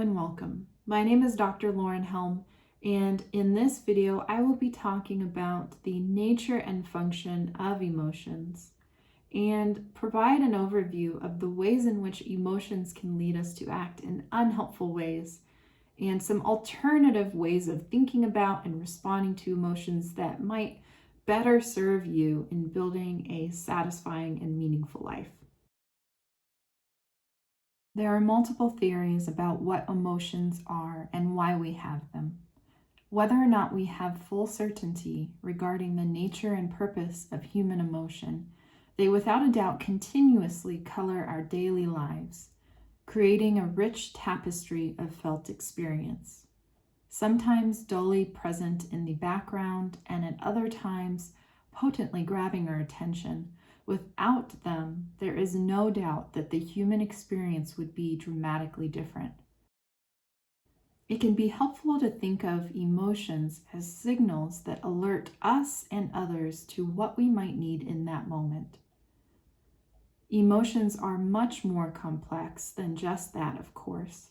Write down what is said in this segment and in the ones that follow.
and welcome. My name is Dr. Lauren Helm, and in this video, I will be talking about the nature and function of emotions and provide an overview of the ways in which emotions can lead us to act in unhelpful ways and some alternative ways of thinking about and responding to emotions that might better serve you in building a satisfying and meaningful life. There are multiple theories about what emotions are and why we have them. Whether or not we have full certainty regarding the nature and purpose of human emotion, they without a doubt continuously color our daily lives, creating a rich tapestry of felt experience. Sometimes dully present in the background, and at other times potently grabbing our attention. Without them, there is no doubt that the human experience would be dramatically different. It can be helpful to think of emotions as signals that alert us and others to what we might need in that moment. Emotions are much more complex than just that, of course.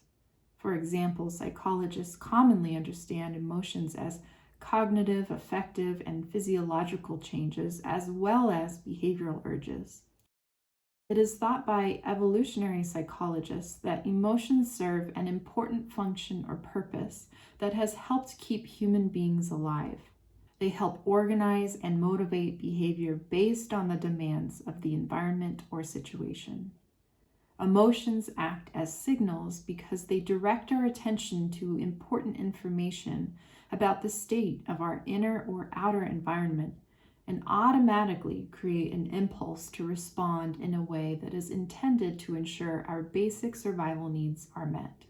For example, psychologists commonly understand emotions as cognitive, affective, and physiological changes, as well as behavioral urges. It is thought by evolutionary psychologists that emotions serve an important function or purpose that has helped keep human beings alive. They help organize and motivate behavior based on the demands of the environment or situation. Emotions act as signals because they direct our attention to important information about the state of our inner or outer environment and automatically create an impulse to respond in a way that is intended to ensure our basic survival needs are met.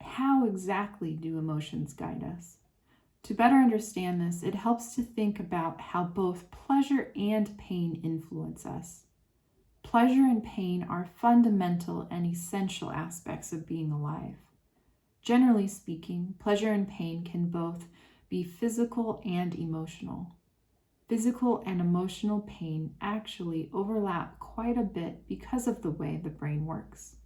How exactly do emotions guide us? To better understand this, it helps to think about how both pleasure and pain influence us. Pleasure and pain are fundamental and essential aspects of being alive. Generally speaking, pleasure and pain can both be physical and emotional. Physical and emotional pain actually overlap quite a bit because of the way the brain works.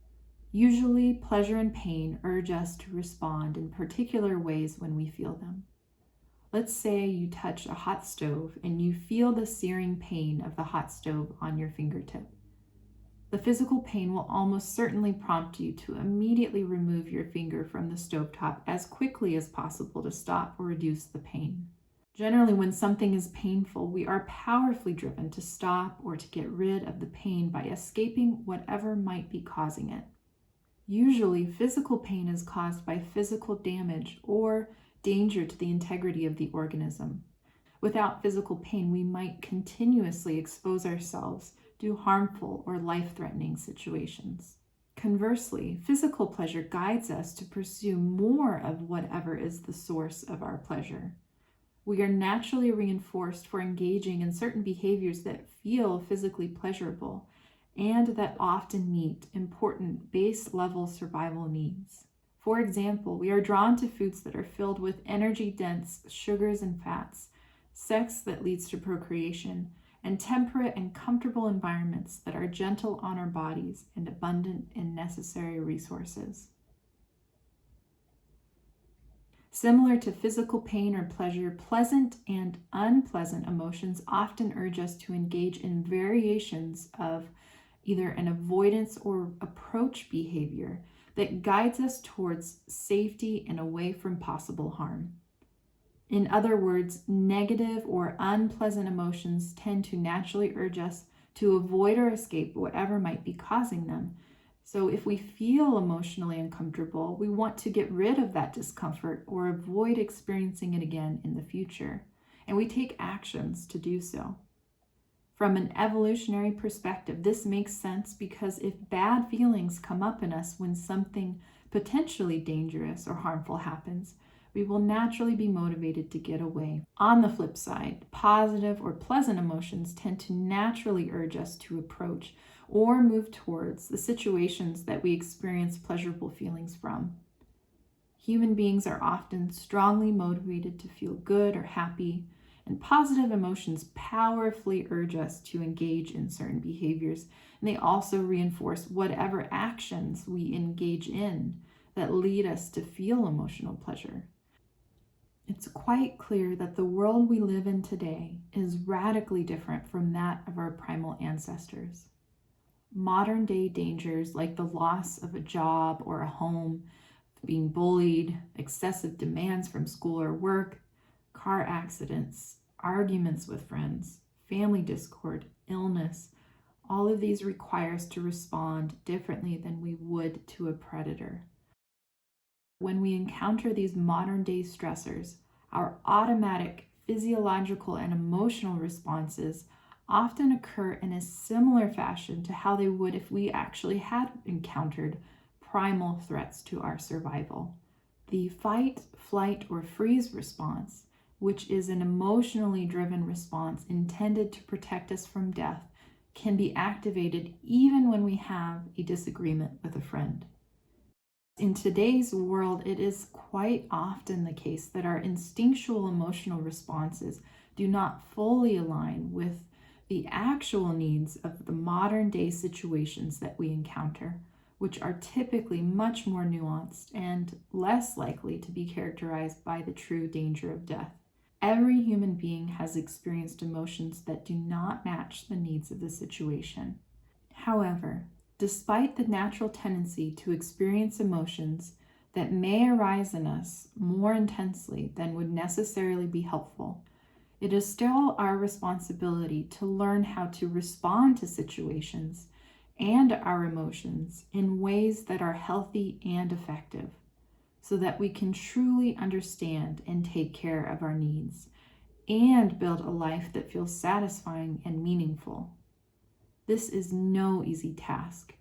Usually, pleasure and pain urge us to respond in particular ways when we feel them. Let's say you touch a hot stove and you feel the searing pain of the hot stove on your fingertip. The physical pain will almost certainly prompt you to immediately remove your finger from the stovetop as quickly as possible to stop or reduce the pain. Generally, when something is painful, we are powerfully driven to stop or to get rid of the pain by escaping whatever might be causing it. Usually, physical pain is caused by physical damage or danger to the integrity of the organism. Without physical pain, we might continuously expose ourselves to harmful or life-threatening situations. Conversely, physical pleasure guides us to pursue more of whatever is the source of our pleasure. We are naturally reinforced for engaging in certain behaviors that feel physically pleasurable and that often meet important base-level survival needs. For example, we are drawn to foods that are filled with energy-dense sugars and fats, sex that leads to procreation, and temperate and comfortable environments that are gentle on our bodies and abundant in necessary resources. Similar to physical pain or pleasure, pleasant and unpleasant emotions often urge us to engage in variations of either an avoidance or approach behavior that guides us towards safety and away from possible harm. In other words, negative or unpleasant emotions tend to naturally urge us to avoid or escape whatever might be causing them. So if we feel emotionally uncomfortable, we want to get rid of that discomfort or avoid experiencing it again in the future. And we take actions to do so. From an evolutionary perspective, this makes sense because if bad feelings come up in us when something potentially dangerous or harmful happens, we will naturally be motivated to get away. On the flip side, positive or pleasant emotions tend to naturally urge us to approach or move towards the situations that we experience pleasurable feelings from. Human beings are often strongly motivated to feel good or happy, And positive emotions powerfully urge us to engage in certain behaviors, and they also reinforce whatever actions we engage in that lead us to feel emotional pleasure. It's quite clear that the world we live in today is radically different from that of our primal ancestors. Modern day dangers like the loss of a job or a home, being bullied, excessive demands from school or work, car accidents, arguments with friends, family discord, illness, all of these require us to respond differently than we would to a predator. When we encounter these modern day stressors, our automatic physiological and emotional responses often occur in a similar fashion to how they would if we actually had encountered primal threats to our survival. The fight, flight, or freeze response, which is an emotionally driven response intended to protect us from death, can be activated even when we have a disagreement with a friend. In today's world, it is quite often the case that our instinctual emotional responses do not fully align with the actual needs of the modern day situations that we encounter, which are typically much more nuanced and less likely to be characterized by the true danger of death. Every human being has experienced emotions that do not match the needs of the situation. However, despite the natural tendency to experience emotions that may arise in us more intensely than would necessarily be helpful, it is still our responsibility to learn how to respond to situations and our emotions in ways that are healthy and effective, so that we can truly understand and take care of our needs and build a life that feels satisfying and meaningful. This is no easy task.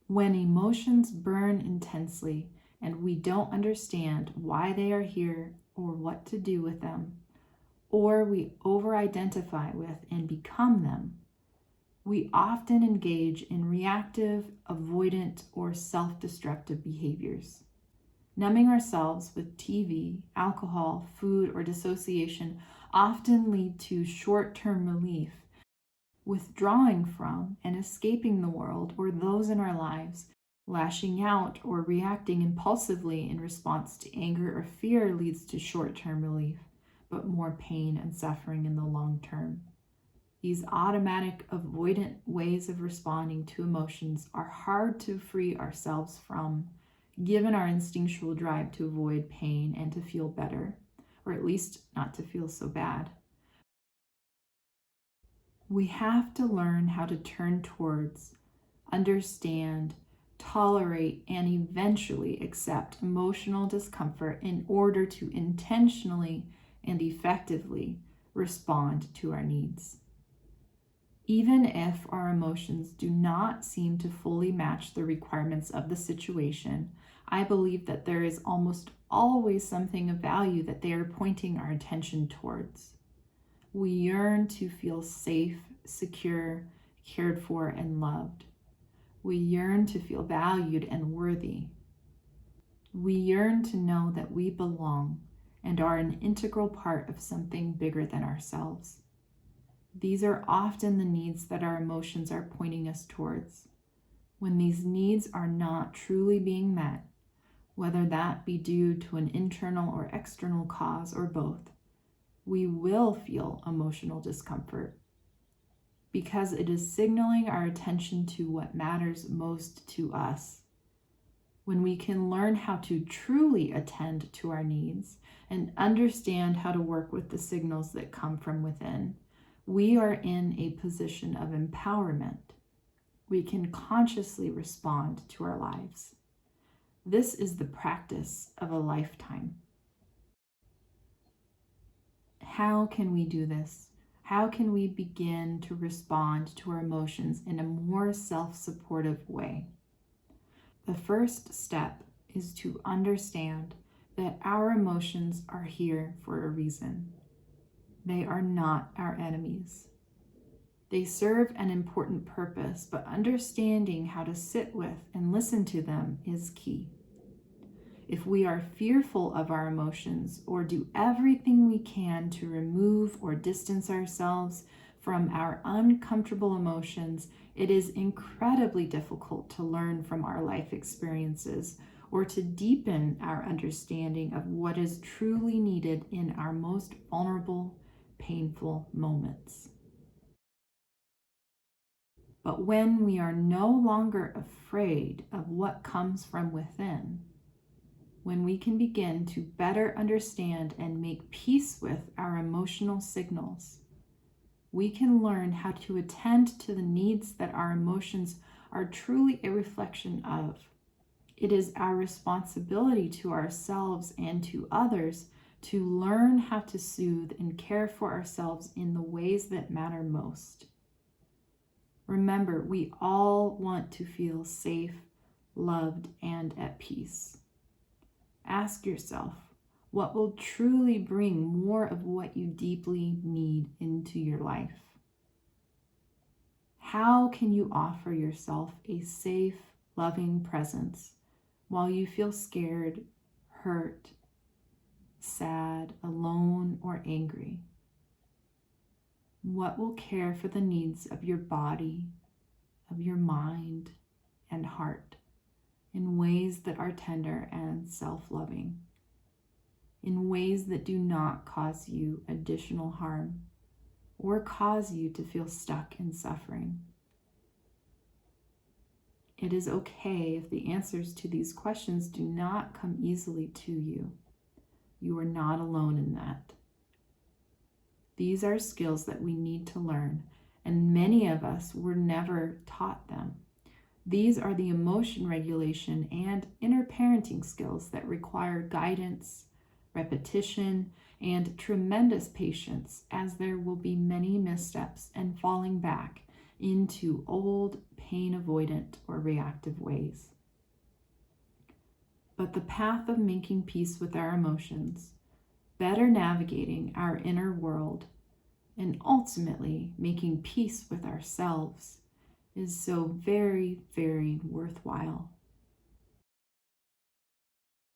When emotions burn intensely and we don't understand why they are here or what to do with them, or we over-identify with and become them, we often engage in reactive, avoidant, or self-destructive behaviors. Numbing ourselves with TV, alcohol, food, or dissociation often lead to short-term relief. Withdrawing from and escaping the world or those in our lives, lashing out or reacting impulsively in response to anger or fear leads to short-term relief, but more pain and suffering in the long term. These automatic, avoidant ways of responding to emotions are hard to free ourselves from, given our instinctual drive to avoid pain and to feel better, or at least not to feel so bad. We have to learn how to turn towards, understand, tolerate, and eventually accept emotional discomfort in order to intentionally and effectively respond to our needs. Even if our emotions do not seem to fully match the requirements of the situation, I believe that there is almost always something of value that they are pointing our attention towards. We yearn to feel safe, secure, cared for, and loved. We yearn to feel valued and worthy. We yearn to know that we belong and are an integral part of something bigger than ourselves. These are often the needs that our emotions are pointing us towards. When these needs are not truly being met, whether that be due to an internal or external cause or both, we will feel emotional discomfort because it is signaling our attention to what matters most to us. When we can learn how to truly attend to our needs and understand how to work with the signals that come from within, we are in a position of empowerment. We can consciously respond to our lives. This is the practice of a lifetime. How can we do this? How can we begin to respond to our emotions in a more self-supportive way? The first step is to understand that our emotions are here for a reason. They are not our enemies. They serve an important purpose, but understanding how to sit with and listen to them is key. If we are fearful of our emotions or do everything we can to remove or distance ourselves from our uncomfortable emotions, it is incredibly difficult to learn from our life experiences or to deepen our understanding of what is truly needed in our most vulnerable, painful moments. But when we are no longer afraid of what comes from within, when we can begin to better understand and make peace with our emotional signals, we can learn how to attend to the needs that our emotions are truly a reflection of. It is our responsibility to ourselves and to others to learn how to soothe and care for ourselves in the ways that matter most. Remember, we all want to feel safe, loved, and at peace. Ask yourself, what will truly bring more of what you deeply need into your life? How can you offer yourself a safe, loving presence while you feel scared, hurt, sad, alone, or angry? What will care for the needs of your body, of your mind, and heart in ways that are tender and self-loving, in ways that do not cause you additional harm or cause you to feel stuck in suffering? It is okay if the answers to these questions do not come easily to you. You are not alone in that. These are skills that we need to learn, and many of us were never taught them. These are the emotion regulation and inner parenting skills that require guidance, repetition, and tremendous patience, as there will be many missteps and falling back into old, pain-avoidant or reactive ways. But the path of making peace with our emotions, better navigating our inner world, and ultimately making peace with ourselves is so very, very worthwhile.